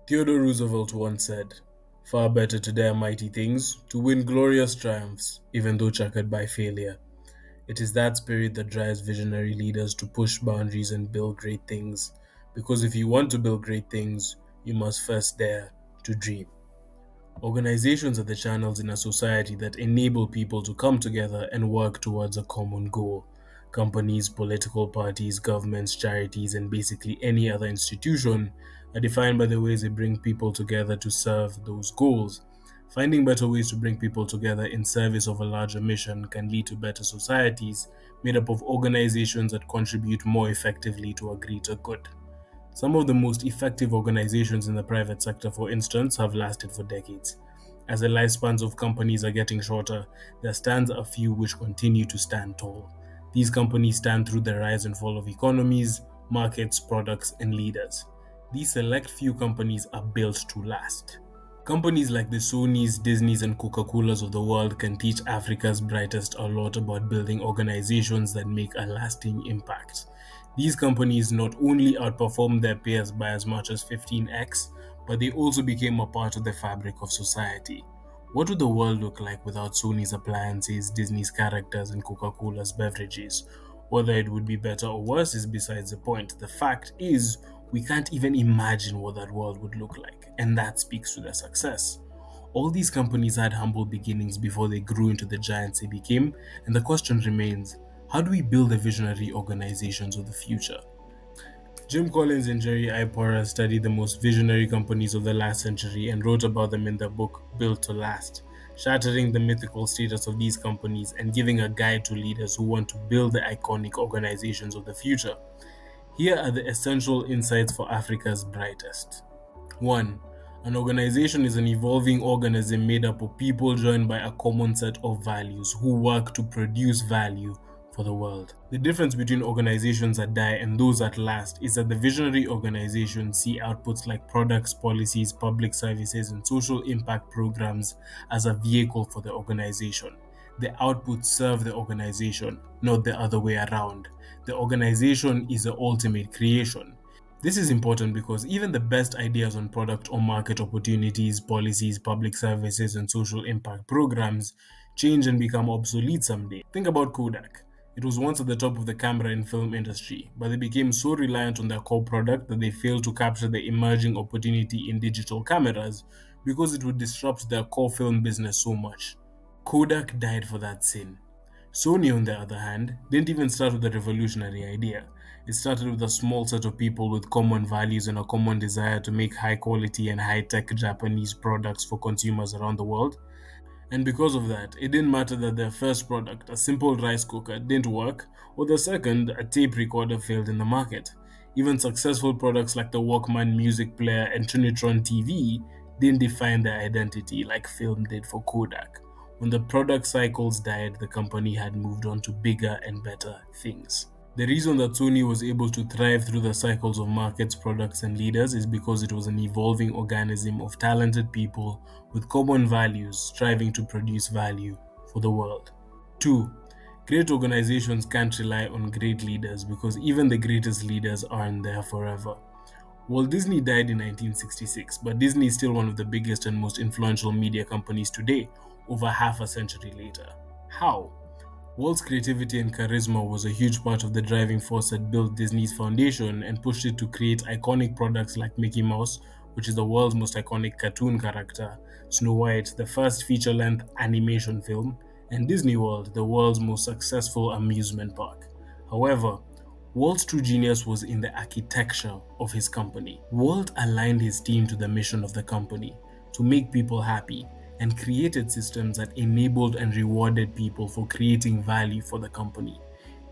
Theodore Roosevelt once said, "Far better to dare mighty things, to win glorious triumphs, even though checkered by failure." It is that spirit that drives visionary leaders to push boundaries and build great things. Because if you want to build great things, you must first dare to dream. Organizations are the channels in a society that enable people to come together and work towards a common goal. Companies, political parties, governments, charities, and basically any other institution are defined by the ways they bring people together to serve those goals. Finding better ways to bring people together in service of a larger mission can lead to better societies made up of organizations that contribute more effectively to a greater good. Some of the most effective organizations in the private sector, for instance, have lasted for decades. As the lifespans of companies are getting shorter, there stands a few which continue to stand tall. These companies stand through the rise and fall of economies, markets, products, and leaders. These select few companies are built to last. Companies like the Sonys, Disneys, and Coca-Colas of the world can teach Africa's brightest a lot about building organizations that make a lasting impact. These companies not only outperformed their peers by as much as 15x, but they also became a part of the fabric of society. What would the world look like without Sony's appliances, Disney's characters, and Coca-Cola's beverages? Whether it would be better or worse is besides the point. The fact is, we can't even imagine what that world would look like, and that speaks to their success. All these companies had humble beginnings before they grew into the giants they became, and the question remains, how do we build the visionary organizations of the future? Jim Collins and Jerry Ipora studied the most visionary companies of the last century and wrote about them in their book Built to Last, shattering the mythical status of these companies and giving a guide to leaders who want to build the iconic organizations of the future. Here are the essential insights for Africa's brightest. 1. An organization is an evolving organism made up of people joined by a common set of values who work to produce value for the world. The difference between organizations that die and those that last is that the visionary organizations see outputs like products, policies, public services, and social impact programs as a vehicle for the organization. The outputs serve the organization, not the other way around. The organization is the ultimate creation. This is important because even the best ideas on product or market opportunities, policies, public services, and social impact programs change and become obsolete someday. Think about Kodak. It was once at the top of the camera and film industry, but they became so reliant on their core product that they failed to capture the emerging opportunity in digital cameras because it would disrupt their core film business so much. Kodak died for that sin. Sony, on the other hand, didn't even start with a revolutionary idea. It started with a small set of people with common values and a common desire to make high quality and high tech Japanese products for consumers around the world. And because of that, it didn't matter that their first product, a simple rice cooker, didn't work, or the second, a tape recorder, failed in the market. Even successful products like the Walkman music player and Trinitron TV didn't define their identity like film did for Kodak. When the product cycles died, the company had moved on to bigger and better things. The reason that Sony was able to thrive through the cycles of markets, products, and leaders is because it was an evolving organism of talented people with common values striving to produce value for the world. 2. Great organizations can't rely on great leaders because even the greatest leaders aren't there forever. Walt Disney died in 1966, but Disney is still one of the biggest and most influential media companies today, over half a century later. How? Walt's creativity and charisma was a huge part of the driving force that built Disney's foundation and pushed it to create iconic products like Mickey Mouse, which is the world's most iconic cartoon character, Snow White, the first feature-length animation film, and Disney World, the world's most successful amusement park. However, Walt's true genius was in the architecture of his company. Walt aligned his team to the mission of the company, to make people happy, and created systems that enabled and rewarded people for creating value for the company.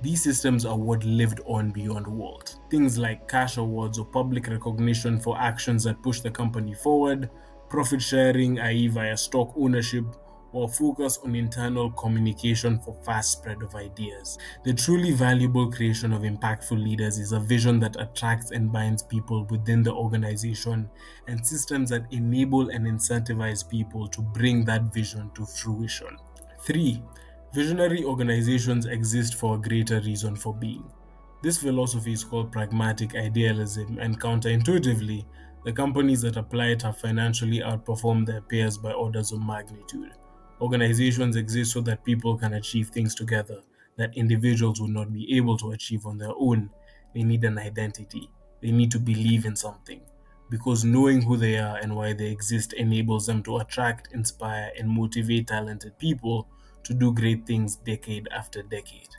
These systems are what lived on beyond Walt. Things like cash awards or public recognition for actions that push the company forward, profit sharing, i.e., via stock ownership, or focus on internal communication for fast spread of ideas. The truly valuable creation of impactful leaders is a vision that attracts and binds people within the organization and systems that enable and incentivize people to bring that vision to fruition. 3. Visionary organizations exist for a greater reason for being. This philosophy is called pragmatic idealism, and counterintuitively, The companies that apply it have financially outperformed their peers by orders of magnitude. Organizations exist so that people can achieve things together that individuals would not be able to achieve on their own. They need an identity. They need to believe in something. Because knowing who they are and why they exist enables them to attract, inspire, and motivate talented people to do great things decade after decade.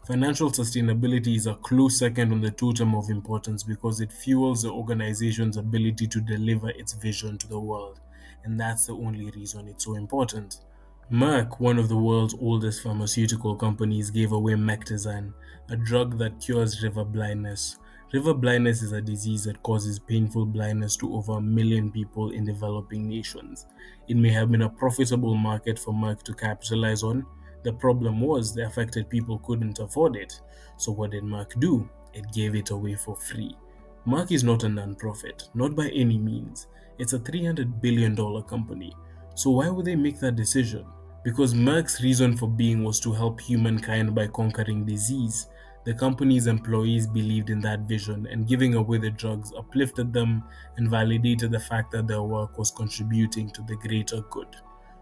Financial sustainability is a close second on the totem of importance because it fuels the organization's ability to deliver its vision to the world, and that's the only reason it's so important. Merck, one of the world's oldest pharmaceutical companies, gave away Mectizan, a drug that cures river blindness. River blindness is a disease that causes painful blindness to over a million people in developing nations. It may have been a profitable market for Merck to capitalize on. The problem was the affected people couldn't afford it. So what did Merck do? It gave it away for free. Merck is not a non-profit, not by any means. It's a $300 billion company. So why would they make that decision? Because Merck's reason for being was to help humankind by conquering disease. The company's employees believed in that vision, and giving away the drugs uplifted them and validated the fact that their work was contributing to the greater good.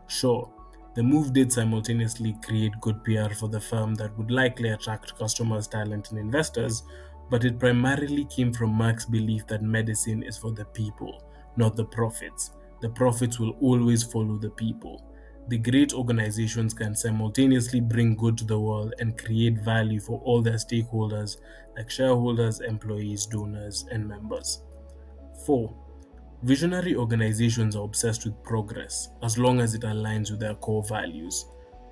Sure, the move did simultaneously create good PR for the firm that would likely attract customers, talent, and investors, but it primarily came from Merck's belief that medicine is for the people, not the profits. The profits will always follow the people. The great organizations can simultaneously bring good to the world and create value for all their stakeholders, like shareholders, employees, donors, and members. 4. Visionary organizations are obsessed with progress as long as it aligns with their core values.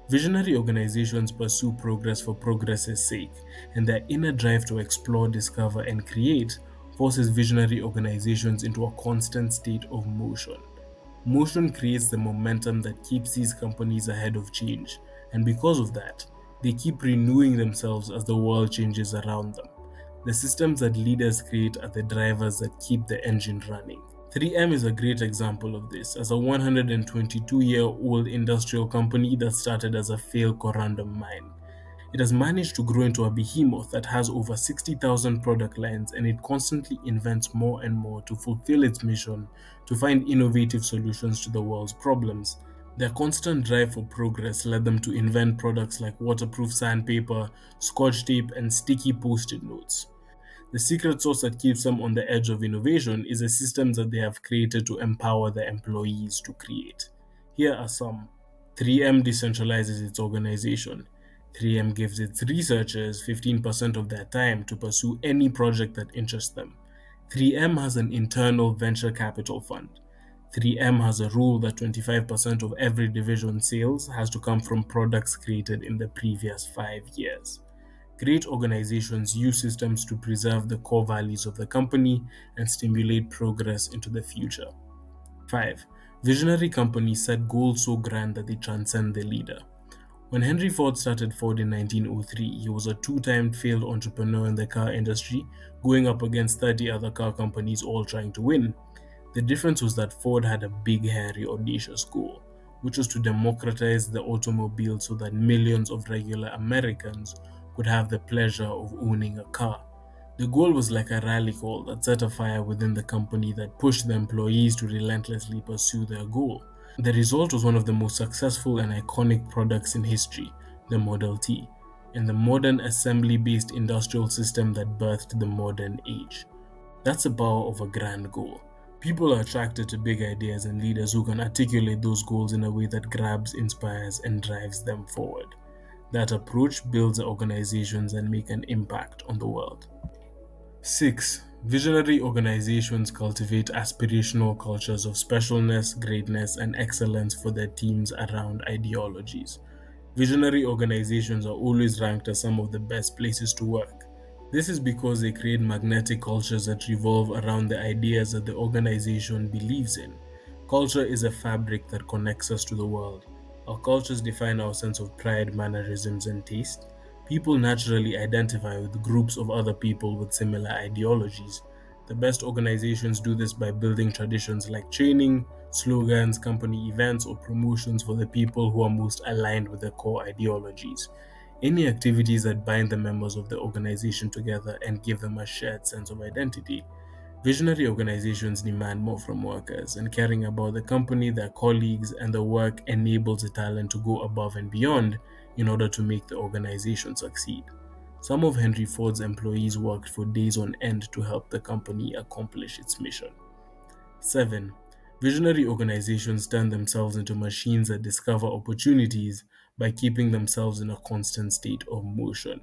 Visionary organizations pursue progress for progress's sake, and their inner drive to explore, discover, and create forces visionary organizations into a constant state of motion. Motion creates the momentum that keeps these companies ahead of change, and because of that, they keep renewing themselves as the world changes around them. The systems that leaders create are the drivers that keep the engine running. 3M is a great example of this, as a 122-year-old industrial company that started as a failed corundum mine. It has managed to grow into a behemoth that has over 60,000 product lines, and it constantly invents more and more to fulfill its mission to find innovative solutions to the world's problems. Their constant drive for progress led them to invent products like waterproof sandpaper, scotch tape, and sticky post-it notes. The secret sauce that keeps them on the edge of innovation is the systems that they have created to empower their employees to create. Here are some. 3M decentralizes its organization. 3M gives its researchers 15% of their time to pursue any project that interests them. 3M has an internal venture capital fund. 3M has a rule that 25% of every division sales has to come from products created in the previous 5 years. Great organizations use systems to preserve the core values of the company and stimulate progress into the future. 5. Visionary companies set goals so grand that they transcend the leader. When Henry Ford started Ford in 1903, he was a two-time failed entrepreneur in the car industry, going up against 30 other car companies all trying to win. The difference was that Ford had a big, hairy, audacious goal, which was to democratize the automobile so that millions of regular Americans could have the pleasure of owning a car. The goal was like a rally call that set a fire within the company that pushed the employees to relentlessly pursue their goal. The result was one of the most successful and iconic products in history, the Model T, and the modern assembly-based industrial system that birthed the modern age. That's the power of a grand goal. People are attracted to big ideas and leaders who can articulate those goals in a way that grabs, inspires, and drives them forward. That approach builds organizations and make an impact on the world. 6. Visionary organizations cultivate aspirational cultures of specialness, greatness, and excellence for their teams around ideologies. Visionary organizations are always ranked as some of the best places to work. This is because they create magnetic cultures that revolve around the ideas that the organization believes in. Culture is a fabric that connects us to the world. Our cultures define our sense of pride, mannerisms, and taste. People naturally identify with groups of other people with similar ideologies. The best organizations do this by building traditions like training, slogans, company events, or promotions for the people who are most aligned with their core ideologies. Any activities that bind the members of the organization together and give them a shared sense of identity. Visionary organizations demand more from workers, and caring about the company, their colleagues, and the work enables the talent to go above and beyond in order to make the organization succeed. Some of Henry Ford's employees worked for days on end to help the company accomplish its mission. 7. Visionary organizations turn themselves into machines that discover opportunities by keeping themselves in a constant state of motion.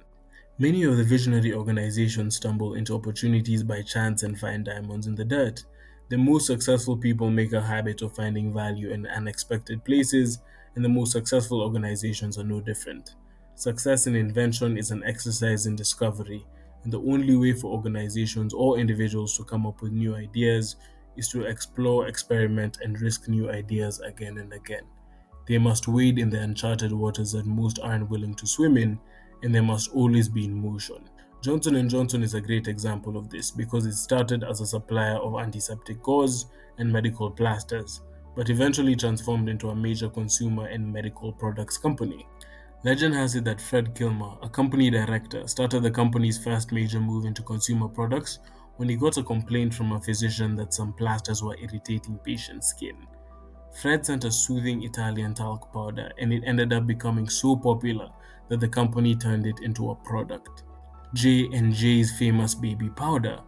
Many of the visionary organizations stumble into opportunities by chance and find diamonds in the dirt. The most successful people make a habit of finding value in unexpected places, and the most successful organizations are no different. Success in invention is an exercise in discovery, and the only way for organizations or individuals to come up with new ideas is to explore, experiment, and risk new ideas again and again. They must wade in the uncharted waters that most aren't willing to swim in, and they must always be in motion. Johnson & Johnson is a great example of this because it started as a supplier of antiseptic gauze and medical plasters, but eventually transformed into a major consumer and medical products company. Legend has it that Fred Kilmer, a company director, started the company's first major move into consumer products when he got a complaint from a physician that some plasters were irritating patients' skin. Fred sent a soothing Italian talc powder, and it ended up becoming so popular that the company turned it into a product. J&J's famous baby powder.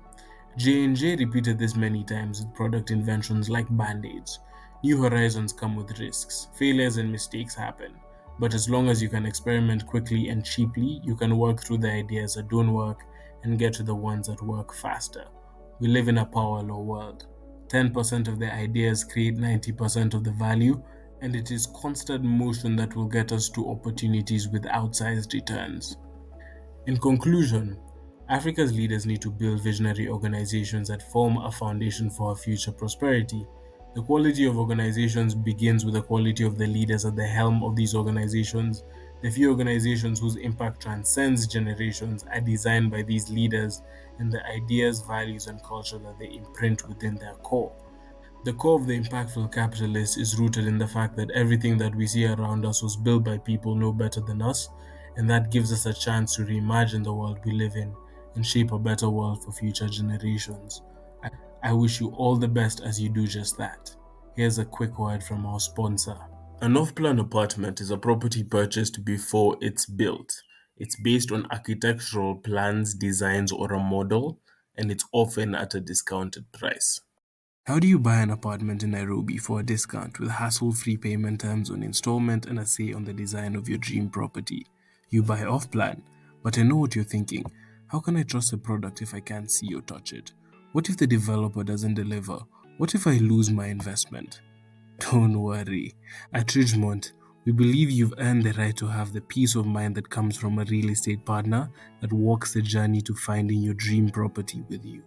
J&J repeated this many times with product inventions like band-aids. New horizons come with risks. Failures and mistakes happen. But as long as you can experiment quickly and cheaply, you can work through the ideas that don't work and get to the ones that work faster. We live in a power law world. 10% of the ideas create 90% of the value, and it is constant motion that will get us to opportunities with outsized returns. In conclusion, Africa's leaders need to build visionary organizations that form a foundation for our future prosperity. The quality of organizations begins with the quality of the leaders at the helm of these organizations. The few organizations whose impact transcends generations are designed by these leaders and the ideas, values, and culture that they imprint within their core. The core of the impactful capitalist is rooted in the fact that everything that we see around us was built by people no better than us, and that gives us a chance to reimagine the world we live in and shape a better world for future generations. I wish you all the best as you do just that. Here's a quick word from our sponsor. An off-plan apartment is a property purchased before it's built. It's based on architectural plans, designs, or a model, and it's often at a discounted price. How do you buy an apartment in Nairobi for a discount with hassle-free payment terms on installment and a say on the design of your dream property? You buy off-plan, but I know what you're thinking. How can I trust a product if I can't see or touch it? What if the developer doesn't deliver? What if I lose my investment? Don't worry. At Ridgemont, we believe you've earned the right to have the peace of mind that comes from a real estate partner that walks the journey to finding your dream property with you.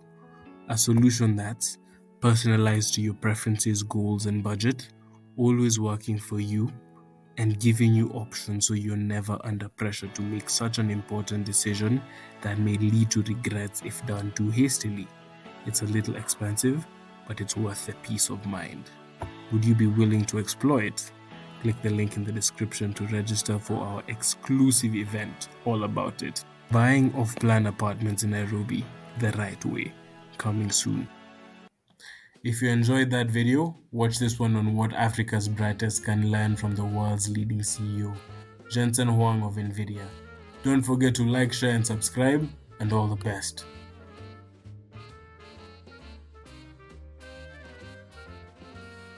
A solution that's personalized to your preferences, goals, and budget, always working for you, and giving you options so you're never under pressure to make such an important decision that may lead to regrets if done too hastily. It's a little expensive, but it's worth the peace of mind. Would you be willing to explore it? Click the link in the description to register for our exclusive event all about it. Buying off-plan apartments in Nairobi the right way. Coming soon. If you enjoyed that video, watch this one on what Africa's brightest can learn from the world's leading CEO, Jensen Huang of Nvidia. Don't forget to like, share, and subscribe, and all the best.